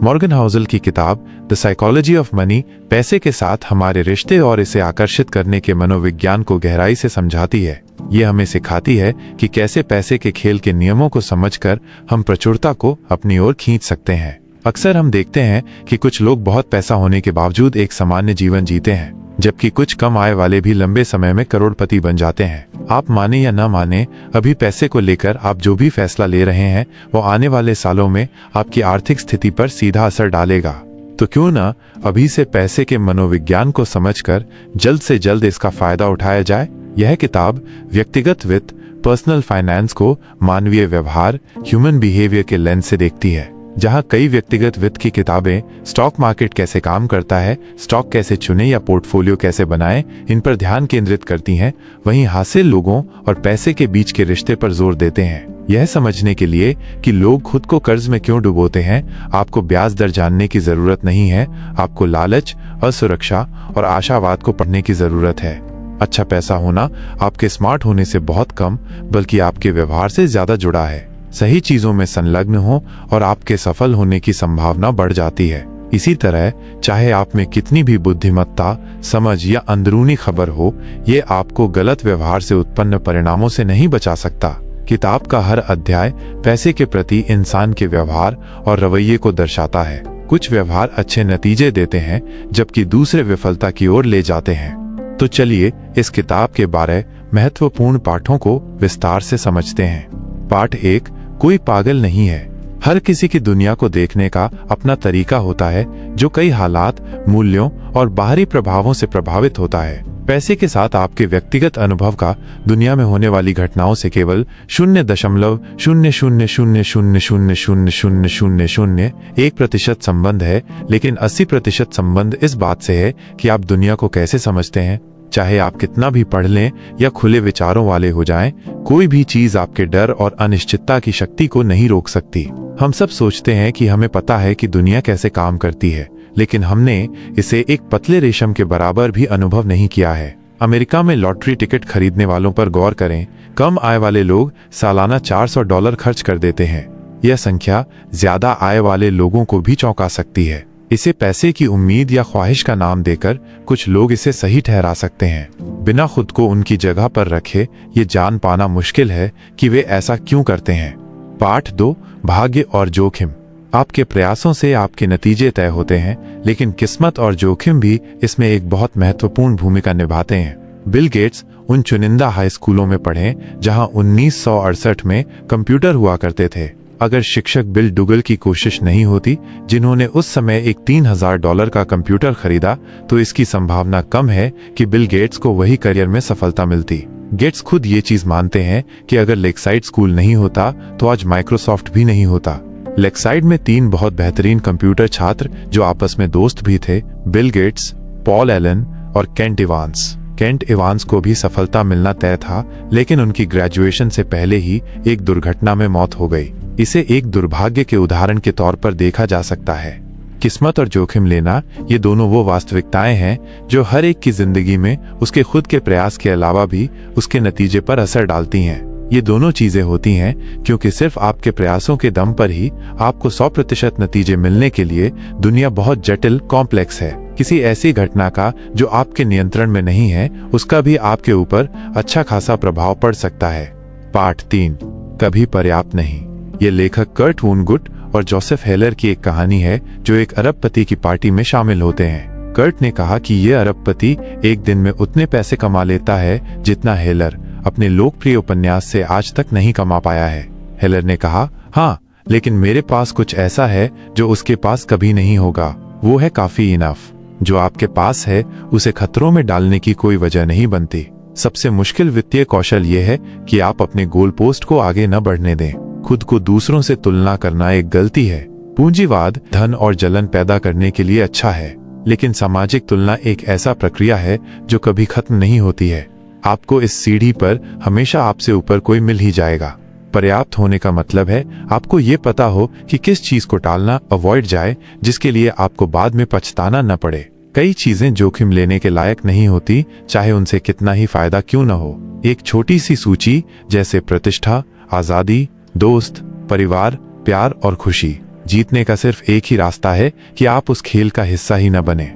Morgan Housel की किताब the psychology of money पैसे के साथ हमारे रिश्ते और इसे आकर्षित करने के मनोविज्ञान को गहराई से समझाती है। ये हमें सिखाती है कि कैसे पैसे के खेल के नियमों को समझकर हम प्रचुरता को अपनी ओर खींच सकते हैं। अक्सर हम देखते हैं कि कुछ लोग बहुत पैसा होने के बावजूद एक सामान्य जीवन जीते हैं, जबकि कुछ कम आय वाले भी लंबे समय में करोड़पति बन जाते हैं। आप माने या न माने, अभी पैसे को लेकर आप जो भी फैसला ले रहे हैं वो आने वाले सालों में आपकी आर्थिक स्थिति पर सीधा असर डालेगा। तो क्यों न अभी से पैसे के मनोविज्ञान को समझकर जल्द से जल्द इसका फायदा उठाया जाए। यह किताब व्यक्तिगत वित्त, पर्सनल फाइनेंस को मानवीय व्यवहार, ह्यूमन बिहेवियर के लेंस से देखती है। जहां कई व्यक्तिगत वित्त की किताबें स्टॉक मार्केट कैसे काम करता है, स्टॉक कैसे चुने या पोर्टफोलियो कैसे बनाएं, इन पर ध्यान केंद्रित करती हैं, वहीं हासिल लोगों और पैसे के बीच के रिश्ते पर जोर देते हैं। यह समझने के लिए कि लोग खुद को कर्ज में क्यों डुबोते हैं, आपको ब्याज दर जानने की जरूरत नहीं है, आपको लालच, असुरक्षा और आशावाद को पढ़ने की जरूरत है। अच्छा पैसा होना आपके स्मार्ट होने से बहुत कम, बल्कि आपके व्यवहार से ज्यादा जुड़ा है। सही चीजों में संलग्न हो और आपके सफल होने की संभावना बढ़ जाती है। इसी तरह चाहे आप में कितनी भी बुद्धिमत्ता, समझ या अंदरूनी खबर हो, ये आपको गलत व्यवहार से उत्पन्न परिणामों से नहीं बचा सकता। किताब का हर अध्याय पैसे के प्रति इंसान के व्यवहार और रवैये को दर्शाता है। कुछ व्यवहार अच्छे नतीजे देते हैं, जबकि दूसरे विफलता की ओर ले जाते हैं। तो चलिए इस किताब के बारे महत्वपूर्ण पाठों को विस्तार से समझते हैं। पाठ 1, कोई पागल नहीं है। हर किसी की दुनिया को देखने का अपना तरीका होता है, जो कई हालात, मूल्यों और बाहरी प्रभावों से प्रभावित होता है। पैसे के साथ आपके व्यक्तिगत अनुभव का दुनिया में होने वाली घटनाओं से केवल 0.00000001% संबंध है, लेकिन 80% संबंध इस बात से है कि आप दुनिया को कैसे समझते हैं। चाहे आप कितना भी पढ़ लें या खुले विचारों वाले हो जाएं, कोई भी चीज आपके डर और अनिश्चितता की शक्ति को नहीं रोक सकती। हम सब सोचते हैं कि हमें पता है कि दुनिया कैसे काम करती है, लेकिन हमने इसे एक पतले रेशम के बराबर भी अनुभव नहीं किया है। अमेरिका में लॉटरी टिकट खरीदने वालों पर गौर करें। कम आय वाले लोग सालाना $400 खर्च कर देते हैं। यह संख्या ज्यादा आय वाले लोगों को भी चौंका सकती है। इसे पैसे की उम्मीद या ख्वाहिश का नाम देकर कुछ लोग इसे सही ठहरा सकते हैं। बिना खुद को उनकी जगह पर रखे ये जान पाना मुश्किल है कि वे ऐसा क्यों करते हैं। पाठ 2, भाग्य और जोखिम। आपके प्रयासों से आपके नतीजे तय होते हैं, लेकिन किस्मत और जोखिम भी इसमें एक बहुत महत्वपूर्ण भूमिका निभाते हैं। बिल गेट्स उन चुनिंदा हाई स्कूलों में पढ़े जहां 1968 में कंप्यूटर हुआ करते थे। अगर शिक्षक बिल डुगल की कोशिश नहीं होती, जिन्होंने उस समय एक $3000 का कंप्यूटर खरीदा, तो इसकी संभावना कम है कि बिल गेट्स को वही करियर में सफलता मिलती। गेट्स खुद ये चीज मानते हैं कि अगर लेक्साइड स्कूल नहीं होता तो आज माइक्रोसॉफ्ट भी नहीं होता। लेक्साइड में 3 बहुत बेहतरीन कंप्यूटर छात्र जो आपस में दोस्त भी थे, बिल गेट्स, पॉल एलन और केंट इवांस। केंट इवांस को भी सफलता मिलना तय था, लेकिन उनकी ग्रेजुएशन से पहले ही एक दुर्घटना में मौत हो गई। इसे एक दुर्भाग्य के उदाहरण के तौर पर देखा जा सकता है। किस्मत और जोखिम लेना, ये दोनों वो वास्तविकताएं हैं जो हर एक की जिंदगी में उसके खुद के प्रयास के अलावा भी उसके नतीजे पर असर डालती हैं। ये दोनों चीजें होती हैं क्योंकि सिर्फ आपके प्रयासों के दम पर ही आपको 100% नतीजे मिलने के लिए दुनिया बहुत जटिल, कॉम्प्लेक्स है। किसी ऐसी घटना का जो आपके नियंत्रण में नहीं है, उसका भी आपके ऊपर अच्छा खासा प्रभाव पड़ सकता है। पाठ 3, कभी पर्याप्त नहीं। ये लेखक कर्ट वुनगुट और जोसेफ हेलर की एक कहानी है जो एक अरबपति की पार्टी में शामिल होते हैं। कर्ट ने कहा कि ये अरबपति एक दिन में उतने पैसे कमा लेता है जितना हेलर अपने लोकप्रिय उपन्यास से आज तक नहीं कमा पाया है। हेलर ने कहा, हाँ, लेकिन मेरे पास कुछ ऐसा है जो उसके पास कभी नहीं होगा। वो है काफी इनफ। जो आपके पास है उसे खतरों में डालने की कोई वजह नहीं बनती। सबसे मुश्किल वित्तीय कौशल ये है कि आप अपने गोल पोस्ट को आगे न बढ़ने दें। खुद को दूसरों से तुलना करना एक गलती है। पूंजीवाद धन और जलन पैदा करने के लिए अच्छा है, लेकिन सामाजिक तुलना एक ऐसा प्रक्रिया है जो कभी खत्म नहीं होती है। आपको इस सीढ़ी पर हमेशा आपसे ऊपर कोई मिल ही जाएगा। पर्याप्त होने का मतलब है आपको ये पता हो कि किस चीज को टालना, अवॉइड जाए, जिसके लिए आपको बाद में पछताना न पड़े। कई चीजें जोखिम लेने के लायक नहीं होती, चाहे उनसे कितना ही फायदा क्यों न हो। एक छोटी सी सूची जैसे प्रतिष्ठा, आजादी, दोस्त, परिवार, प्यार और खुशी जीतने का सिर्फ एक ही रास्ता है कि आप उस खेल का हिस्सा ही न बने।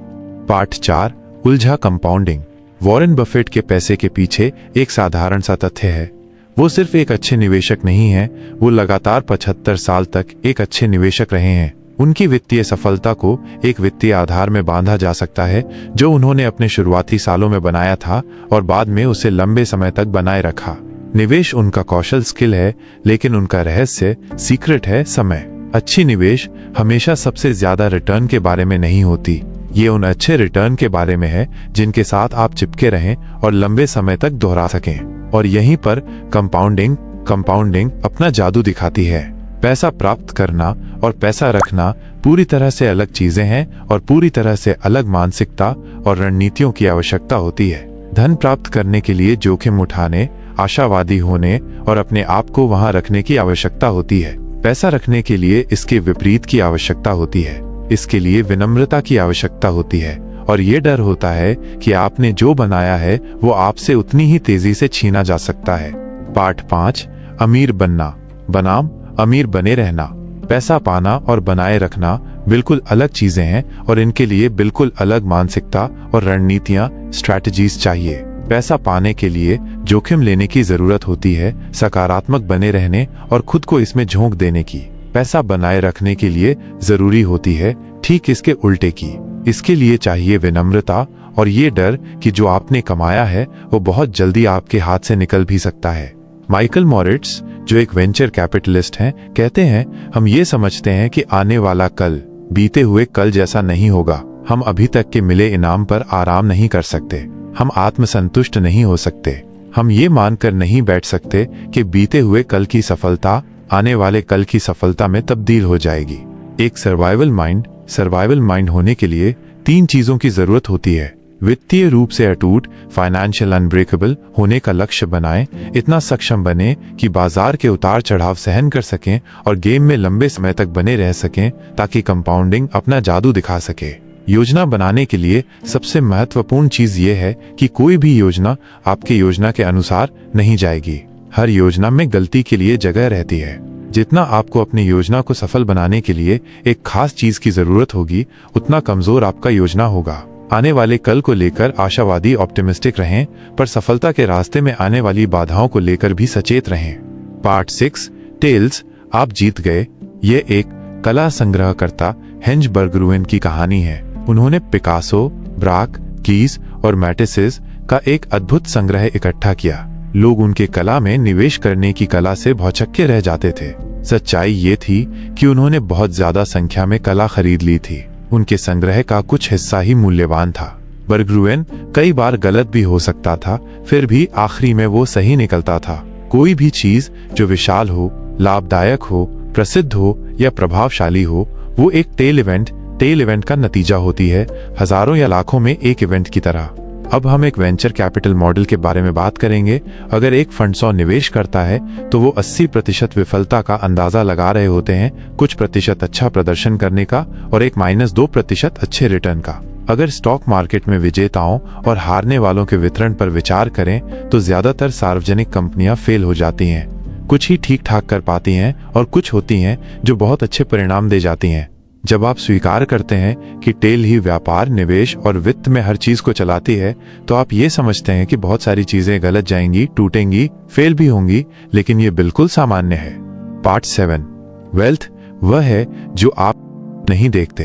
पार्ट 4, उलझा कंपाउंडिंग। वॉरेन बफेट के पैसे के पीछे एक साधारण सा तथ्य है। वो सिर्फ एक अच्छे निवेशक नहीं है, वो लगातार 75 साल तक एक अच्छे निवेशक रहे हैं। उनकी वित्तीय सफलता को एक वित्तीय आधार में बांधा जा सकता है जो उन्होंने अपने शुरुआती सालों में बनाया था और बाद में उसे लंबे समय तक बनाए रखा। निवेश उनका कौशल स्किल है, लेकिन उनका रहस्य सीक्रेट है समय। अच्छी निवेश हमेशा सबसे ज्यादा रिटर्न के बारे में नहीं होती, ये उन अच्छे रिटर्न के बारे में है जिनके साथ आप चिपके रहें और लंबे समय तक दोहरा सकें। और यहीं पर कंपाउंडिंग अपना जादू दिखाती है। पैसा प्राप्त करना और पैसा रखना पूरी तरह से अलग चीजें हैं और पूरी तरह से अलग मानसिकता और रणनीतियों की आवश्यकता होती है। धन प्राप्त करने के लिए जोखिम उठाने, आशावादी होने और अपने आप को वहां रखने की आवश्यकता होती है। पैसा रखने के लिए इसके विपरीत की आवश्यकता होती है। इसके लिए विनम्रता की आवश्यकता होती है और ये डर होता है कि आपने जो बनाया है वो आपसे उतनी ही तेजी से छीना जा सकता है। पार्ट 5, अमीर बनना बनाम अमीर बने रहना। पैसा पाना और बनाए रखना बिल्कुल अलग चीजें हैं और इनके लिए बिल्कुल अलग मानसिकता और रणनीतियां, स्ट्रैटेजीज चाहिए। पैसा पाने के लिए जोखिम लेने की जरूरत होती है, सकारात्मक बने रहने और खुद को इसमें झोंक देने की। पैसा बनाए रखने के लिए जरूरी होती है ठीक इसके उल्टे की। इसके लिए चाहिए विनम्रता और ये डर कि जो आपने कमाया है वो बहुत जल्दी आपके हाथ से निकल भी सकता है। माइकल मॉरिट्स, जो एक वेंचर कैपिटलिस्ट हैं, कहते हैं, हम ये समझते हैं कि आने वाला कल बीते हुए कल जैसा नहीं होगा। हम अभी तक के मिले इनाम पर आराम नहीं कर सकते। हम आत्मसंतुष्ट नहीं हो सकते। हम ये मानकर नहीं बैठ सकते कि बीते हुए कल की सफलता आने वाले कल की सफलता में तब्दील हो जाएगी। एक सर्वाइवल माइंड होने के लिए 3 चीजों की जरूरत होती है। वित्तीय रूप से अटूट, फाइनेंशियल अनब्रेकेबल होने का लक्ष्य बनाएं, इतना सक्षम बने कि बाजार के उतार चढ़ाव सहन कर सकें और गेम में लंबे समय तक बने रह सकें ताकि कंपाउंडिंग अपना जादू दिखा सके। योजना बनाने के लिए सबसे महत्वपूर्ण चीज ये है कि कोई भी योजना आपकी योजना के अनुसार नहीं जाएगी। हर योजना में गलती के लिए जगह रहती है। जितना आपको अपनी योजना को सफल बनाने के लिए एक खास चीज की जरूरत होगी, उतना कमजोर आपका योजना होगा। आने वाले कल को लेकर आशावादी ऑप्टिमिस्टिक रहें, पर सफलता के रास्ते में आने वाली बाधाओं को लेकर भी सचेत रहें। पार्ट 6, टेल्स, आप जीत गए। ये एक कला संग्रहकर्ता हेंज बर्गरुएन की कहानी है। उन्होंने पिकासो, ब्राक, कीज और मैटिसेस का एक अद्भुत संग्रह इकट्ठा किया। लोग उनके कला में निवेश करने की कला से भौचक्के रह जाते थे। सच्चाई ये थी कि उन्होंने बहुत ज्यादा संख्या में कला खरीद ली थी। उनके संग्रह का कुछ हिस्सा ही मूल्यवान था। बर्गरुएन कई बार गलत भी हो सकता था, फिर भी आखिरी में वो सही निकलता था। कोई भी चीज जो विशाल हो, लाभदायक हो, प्रसिद्ध हो या प्रभावशाली हो, वो एक टेल इवेंट का नतीजा होती है, हजारों या लाखों में एक इवेंट की तरह। अब हम एक वेंचर कैपिटल मॉडल के बारे में बात करेंगे। अगर एक फंड 100 निवेश करता है तो वो 80% विफलता का अंदाजा लगा रहे होते हैं, कुछ प्रतिशत अच्छा प्रदर्शन करने का और एक -2% अच्छे रिटर्न का। अगर स्टॉक मार्केट में विजेताओं और हारने वालों के वितरण पर विचार करें तो ज्यादातर सार्वजनिक कंपनियां फेल हो जाती हैं। कुछ ही ठीक ठाक कर पाती हैं और कुछ होती हैं जो बहुत अच्छे परिणाम दे जाती हैं। जब आप स्वीकार करते हैं कि टेल ही व्यापार, निवेश और वित्त में हर चीज को चलाती है, तो आप ये समझते हैं कि बहुत सारी चीजें गलत जाएंगी, टूटेंगी, फेल भी होंगी, लेकिन ये बिल्कुल सामान्य है। पार्ट 7, वेल्थ वह है जो आप नहीं देखते।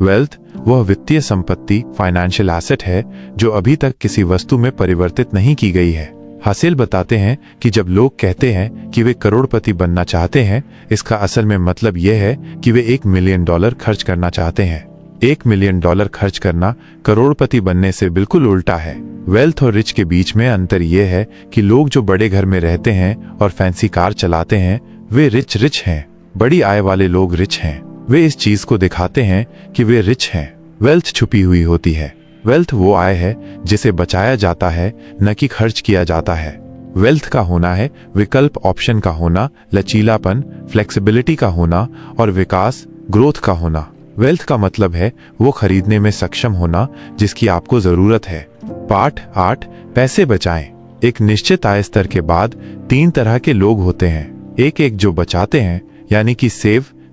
वेल्थ वह वित्तीय संपत्ति, फाइनेंशियल एसेट है जो अभी तक किसी वस्तु में परिवर्तित नहीं की गई है। हासिल बताते हैं कि जब लोग कहते हैं कि वे करोड़पति बनना चाहते हैं, इसका असल में मतलब यह है कि वे $1 मिलियन खर्च करना चाहते हैं। $1 मिलियन खर्च करना करोड़पति बनने से बिल्कुल उल्टा है। वेल्थ और रिच के बीच में अंतर यह है कि लोग जो बड़े घर में रहते हैं और फैंसी कार चलाते हैं, वे रिच हैं। बड़ी आय वाले लोग रिच हैं। वे इस चीज को दिखाते हैं कि वे रिच हैं। वेल्थ छुपी हुई होती है। वेल्थ वो आय है जिसे बचाया जाता है, न कि खर्च किया जाता है। वेल्थ का होना है विकल्प, ऑप्शन का होना, लचीलापन, फ्लेक्सिबिलिटी का होना और विकास, ग्रोथ का होना। वेल्थ का मतलब है वो खरीदने में सक्षम होना जिसकी आपको जरूरत है। पार्ट 8, पैसे बचाएं। एक निश्चित आय स्तर के बाद 3 तरह के लोग होते हैं। एक जो बचाते हैं, यानी कि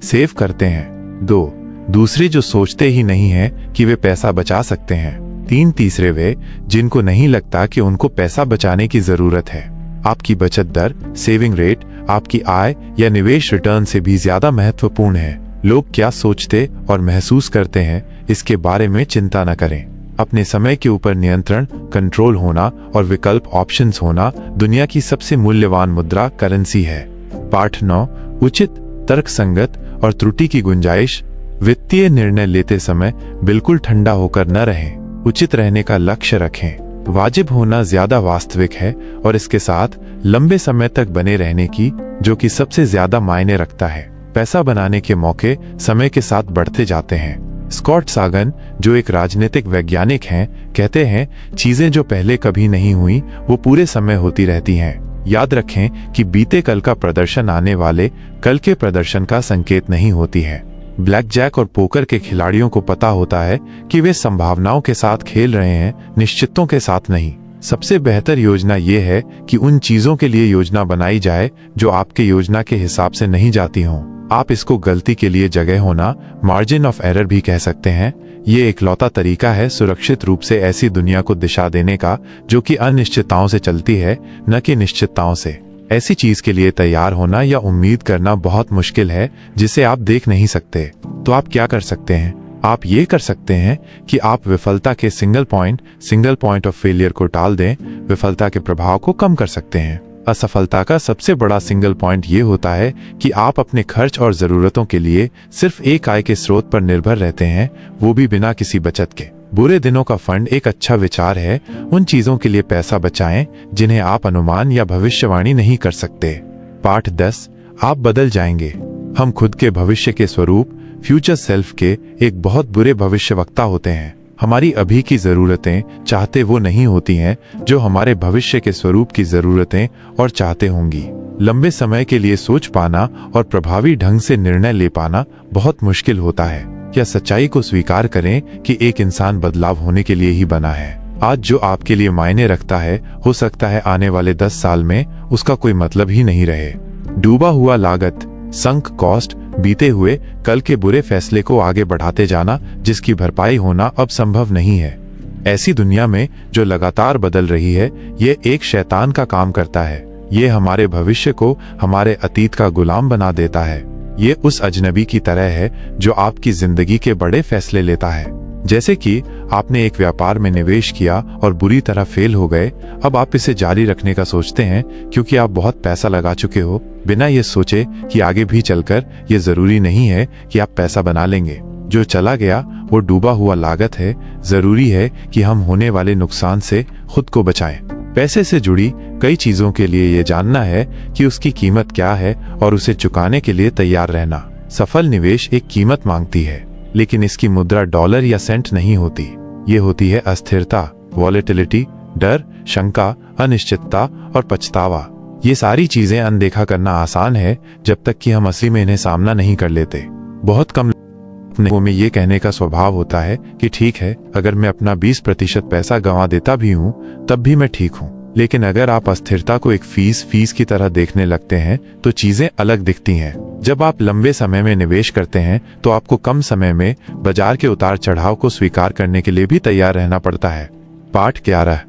सेव करते हैं। 2. दूसरे जो सोचते ही नहीं है कि वे पैसा बचा सकते हैं। 3. तीसरे वे जिनको नहीं लगता कि उनको पैसा बचाने की जरूरत है। आपकी बचत दर, सेविंग रेट, आपकी आय या निवेश रिटर्न से भी ज्यादा महत्वपूर्ण है। लोग क्या सोचते और महसूस करते हैं इसके बारे में चिंता न करें। अपने समय के ऊपर नियंत्रण, कंट्रोल होना और विकल्प ऑप्शंस होना दुनिया की सबसे मूल्यवान मुद्रा करेंसी है। पाठ 9, उचित, तर्कसंगत और त्रुटि की गुंजाइश। वित्तीय निर्णय लेते समय बिल्कुल ठंडा होकर न रहें। उचित रहने का लक्ष्य रखें। वाजिब होना ज्यादा वास्तविक है और इसके साथ लंबे समय तक बने रहने की, जो कि सबसे ज्यादा मायने रखता है। पैसा बनाने के मौके समय के साथ बढ़ते जाते हैं। स्कॉट सागन, जो एक राजनीतिक वैज्ञानिक हैं, कहते हैं चीजें जो पहले कभी नहीं हुई वो पूरे समय होती रहती हैं। याद रखें कि बीते कल का प्रदर्शन आने वाले कल के प्रदर्शन का संकेत नहीं होती है। ब्लैक जैक और पोकर के खिलाड़ियों को पता होता है कि वे संभावनाओं के साथ खेल रहे हैं, निश्चितों के साथ नहीं। सबसे बेहतर योजना ये है कि उन चीजों के लिए योजना बनाई जाए जो आपके योजना के हिसाब से नहीं जाती हों। आप इसको गलती के लिए जगह होना, मार्जिन ऑफ एरर भी कह सकते हैं। ये एकलौता तरीका है सुरक्षित रूप से ऐसी दुनिया को दिशा देने का जो कि अनिश्चितताओं से चलती है, न कि निश्चितताओं से। ऐसी चीज के लिए तैयार होना या उम्मीद करना बहुत मुश्किल है जिसे आप देख नहीं सकते। तो आप क्या कर सकते हैं? आप ये कर सकते हैं कि आप विफलता के सिंगल पॉइंट ऑफ फेलियर को टाल दें, विफलता के प्रभाव को कम कर सकते हैं। असफलता का सबसे बड़ा सिंगल पॉइंट ये होता है कि आप अपने खर्च और जरूरतों के लिए सिर्फ एक आय के स्रोत पर निर्भर रहते हैं, वो भी बिना किसी बचत के। बुरे दिनों का फंड एक अच्छा विचार है। उन चीजों के लिए पैसा बचाएं जिन्हें आप अनुमान या भविष्यवाणी नहीं कर सकते। पाठ 10, आप बदल जाएंगे। हम खुद के भविष्य के स्वरूप, फ्यूचर सेल्फ के एक बहुत बुरे भविष्यवक्ता होते हैं। हमारी अभी की जरूरतें चाहते वो नहीं होती हैं जो हमारे भविष्य के स्वरूप की जरूरतें और चाहते होंगी। लंबे समय के लिए सोच पाना और प्रभावी ढंग से निर्णय ले पाना बहुत मुश्किल होता है। क्या सच्चाई को स्वीकार करें कि एक इंसान बदलाव होने के लिए ही बना है। आज जो आपके लिए मायने रखता है, हो सकता है आने वाले 10 साल में उसका कोई मतलब ही नहीं रहे। डूबा हुआ लागत, संक कॉस्ट, बीते हुए कल के बुरे फैसले को आगे बढ़ाते जाना जिसकी भरपाई होना अब संभव नहीं है। ऐसी दुनिया में जो लगातार बदल रही है, ये एक शैतान का काम करता है। ये हमारे भविष्य को हमारे अतीत का गुलाम बना देता है। ये उस अजनबी की तरह है जो आपकी जिंदगी के बड़े फैसले लेता है। जैसे कि आपने एक व्यापार में निवेश किया और बुरी तरह फेल हो गए। अब आप इसे जारी रखने का सोचते हैं क्योंकि आप बहुत पैसा लगा चुके हो, बिना ये सोचे कि आगे भी चलकर ये जरूरी नहीं है कि आप पैसा बना लेंगे। जो चला गया वो डूबा हुआ लागत है। जरूरी है कि हम होने वाले नुकसान से खुद को बचाएं। पैसे से जुड़ी कई चीजों के लिए ये जानना है कि उसकी कीमत क्या है और उसे चुकाने के लिए तैयार रहना। सफल निवेश एक कीमत मांगती है, लेकिन इसकी मुद्रा डॉलर या सेंट नहीं होती। ये होती है अस्थिरता, वॉलेटिलिटी, डर, शंका, अनिश्चितता और पछतावा। ये सारी चीजें अनदेखा करना आसान है जब तक कि हम असली में इन्हें सामना नहीं कर लेते। बहुत कम लोगों में ये कहने का स्वभाव होता है कि ठीक है, अगर मैं अपना 20% पैसा गंवा देता भी हूँ तब भी मैं ठीक हूँ। लेकिन अगर आप अस्थिरता को एक फीस की तरह देखने लगते हैं तो चीजें अलग दिखती हैं। जब आप लंबे समय में निवेश करते हैं तो आपको कम समय में बाजार के उतार चढ़ाव को स्वीकार करने के लिए भी तैयार रहना पड़ता है। पाठ 11,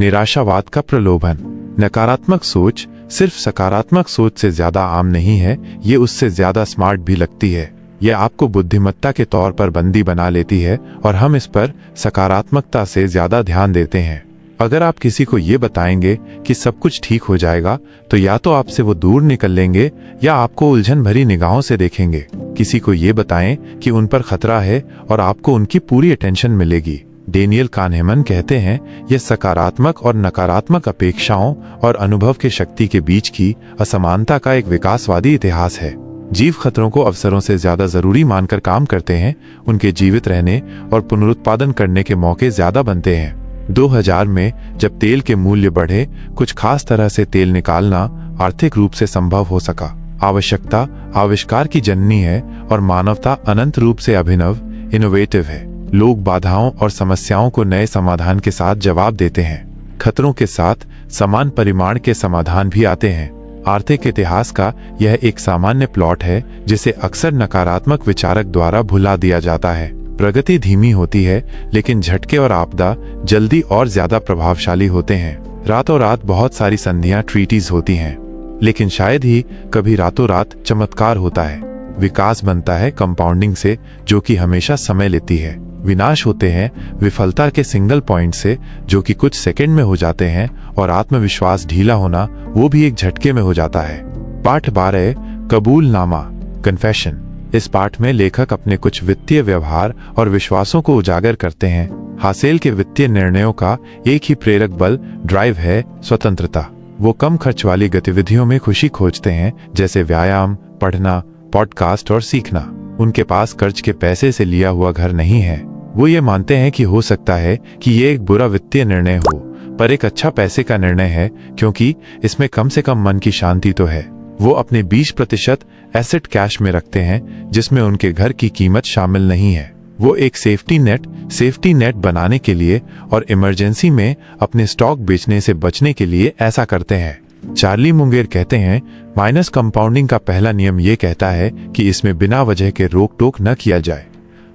निराशावाद का प्रलोभन। नकारात्मक सोच सिर्फ सकारात्मक सोच से ज्यादा आम नहीं है, ये उससे ज्यादा स्मार्ट भी लगती है। यह आपको बुद्धिमत्ता के तौर पर बंदी बना लेती है और हम इस पर सकारात्मकता से ज्यादा ध्यान देते हैं। अगर आप किसी को ये बताएंगे कि सब कुछ ठीक हो जाएगा तो या तो आपसे वो दूर निकल लेंगे या आपको उलझन भरी निगाहों से देखेंगे। किसी को ये बताएं कि उन पर खतरा है और आपको उनकी पूरी अटेंशन मिलेगी। डेनियल कानहेमन कहते हैं, यह सकारात्मक और नकारात्मक अपेक्षाओं और अनुभव के शक्ति के बीच की असमानता का एक विकासवादी इतिहास है। जीव खतरों को अवसरों से ज्यादा जरूरी मानकर काम करते हैं। उनके जीवित रहने और पुनरुत्पादन करने के मौके ज्यादा बनते हैं। 2000 में जब तेल के मूल्य बढ़े, कुछ खास तरह से तेल निकालना आर्थिक रूप से संभव हो सका। आवश्यकता आविष्कार की जननी है और मानवता अनंत रूप से अभिनव, इनोवेटिव है। लोग बाधाओं और समस्याओं को नए समाधान के साथ जवाब देते हैं। खतरों के साथ समान परिमाण के समाधान भी आते हैं। आर्थिक इतिहास का यह एक सामान्य प्लॉट है जिसे अक्सर नकारात्मक विचारक द्वारा भुला दिया जाता है। प्रगति धीमी होती है, लेकिन झटके और आपदा जल्दी और ज्यादा प्रभावशाली होते हैं। रातों रात बहुत सारी संधियां ट्रीटीज होती हैं, लेकिन शायद ही कभी रातों रात चमत्कार होता है। विकास बनता है कंपाउंडिंग से, जो कि हमेशा समय लेती है। विनाश होते हैं विफलता के सिंगल पॉइंट से, जो कि कुछ सेकंड में हो जाते हैं। और आत्मविश्वास ढीला होना, वो भी एक झटके में हो जाता है। पाठ 12, कबूलनामा, कन्फेशन। इस पाठ में लेखक अपने कुछ वित्तीय व्यवहार और विश्वासों को उजागर करते हैं। हासेल के वित्तीय निर्णयों का एक ही प्रेरक बल ड्राइव है, स्वतंत्रता। वो कम खर्च वाली गतिविधियों में खुशी खोजते हैं, जैसे व्यायाम, पढ़ना, पॉडकास्ट और सीखना। उनके पास कर्ज के पैसे से लिया हुआ घर नहीं है। वो ये मानते हैं कि हो सकता है कि ये एक बुरा वित्तीय निर्णय हो, पर एक अच्छा पैसे का निर्णय है, क्योंकि इसमें कम से कम मन की शांति तो है। वो अपने 20% एसेट कैश में रखते हैं, जिसमें उनके घर की कीमत शामिल नहीं है। वो एक सेफ्टी नेट बनाने के लिए और इमरजेंसी में अपने स्टॉक बेचने से बचने के लिए ऐसा करते हैं। चार्ली मुंगेर कहते हैं, माइनस कंपाउंडिंग का पहला नियम ये कहता है कि इसमें बिना वजह के रोक टोक न किया जाए।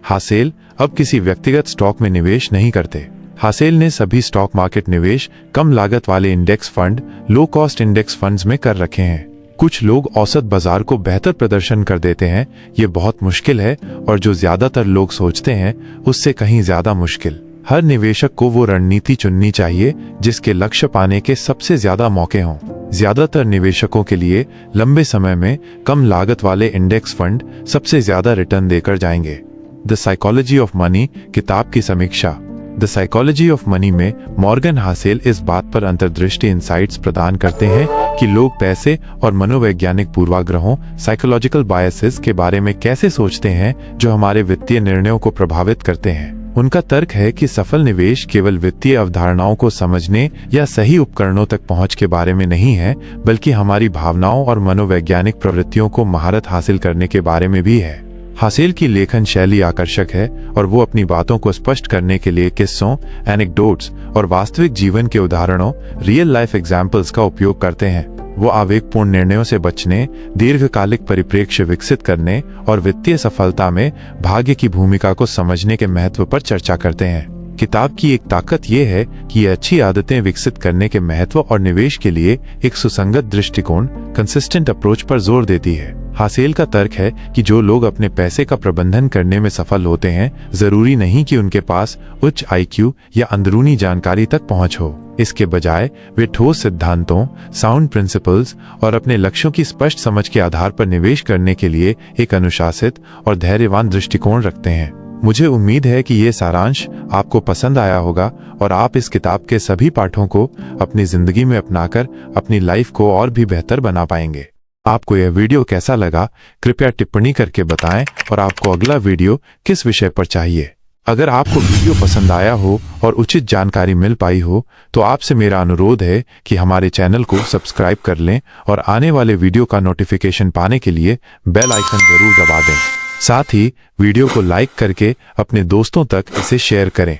हासेल अब किसी व्यक्तिगत स्टॉक में निवेश नहीं करते। हासेल ने सभी स्टॉक मार्केट निवेश कम लागत वाले index fund, low cost index funds में कर रखे हैं। कुछ लोग औसत बाजार को बेहतर प्रदर्शन कर देते हैं। ये बहुत मुश्किल है, और जो ज्यादातर लोग सोचते हैं उससे कहीं ज्यादा मुश्किल। हर निवेशक को वो रणनीति चुननी चाहिए जिसके लक्ष्य पाने के सबसे ज्यादा मौके हों। ज्यादातर निवेशकों के लिए लंबे समय में कम लागत वाले इंडेक्स फंड सबसे ज्यादा रिटर्न देकर जाएंगे। द साइकोलॉजी ऑफ मनी किताब की समीक्षा। द साइकोलॉजी ऑफ मनी में मॉर्गन हासेल इस बात पर अंतर्दृष्टि इंसाइट्स प्रदान करते हैं कि लोग पैसे और मनोवैज्ञानिक पूर्वाग्रहों, साइकोलॉजिकल बायसेस के बारे में कैसे सोचते हैं, जो हमारे वित्तीय निर्णयों को प्रभावित करते हैं। उनका तर्क है कि सफल निवेश केवल वित्तीय अवधारणाओं को समझने या सही उपकरणों तक पहुंच के बारे में नहीं है, बल्कि हमारी भावनाओं और मनोवैज्ञानिक प्रवृत्तियों को महारत हासिल करने के बारे में भी है। हासेल की लेखन शैली आकर्षक है, और वो अपनी बातों को स्पष्ट करने के लिए किस्सों, एनेक्डोट्स और वास्तविक जीवन के उदाहरणों, रियल लाइफ एग्जाम्पल्स का उपयोग करते हैं। वो आवेगपूर्ण निर्णयों से बचने, दीर्घकालिक परिप्रेक्ष्य विकसित करने और वित्तीय सफलता में भाग्य की भूमिका को समझने के महत्व पर चर्चा करते हैं। किताब की एक ताकत ये है कि ये अच्छी आदतें विकसित करने के महत्व और निवेश के लिए एक सुसंगत दृष्टिकोण, कंसिस्टेंट अप्रोच पर जोर देती है। हासेल का तर्क है कि जो लोग अपने पैसे का प्रबंधन करने में सफल होते हैं, जरूरी नहीं कि उनके पास उच्च IQ या अंदरूनी जानकारी तक पहुंच हो। इसके बजाय वे ठोस सिद्धांतों, साउंड प्रिंसिपल्स और अपने लक्ष्यों की स्पष्ट समझ के आधार पर निवेश करने के लिए एक अनुशासित और धैर्यवान दृष्टिकोण रखते हैं। मुझे उम्मीद है कि ये सारांश आपको पसंद आया होगा, और आप इस किताब के सभी पाठों को अपनी जिंदगी में अपनाकर अपनी लाइफ को और भी बेहतर बना पाएंगे। आपको यह वीडियो कैसा लगा, कृपया टिप्पणी करके बताएं, और आपको अगला वीडियो किस विषय पर चाहिए। अगर आपको वीडियो पसंद आया हो और उचित जानकारी मिल पाई हो, तो आपसे मेरा अनुरोध है कि हमारे चैनल को सब्सक्राइब कर लें और आने वाले वीडियो का नोटिफिकेशन पाने के लिए बेल आइकन जरूर दबा दें। साथ ही वीडियो को लाइक करके अपने दोस्तों तक इसे शेयर करें।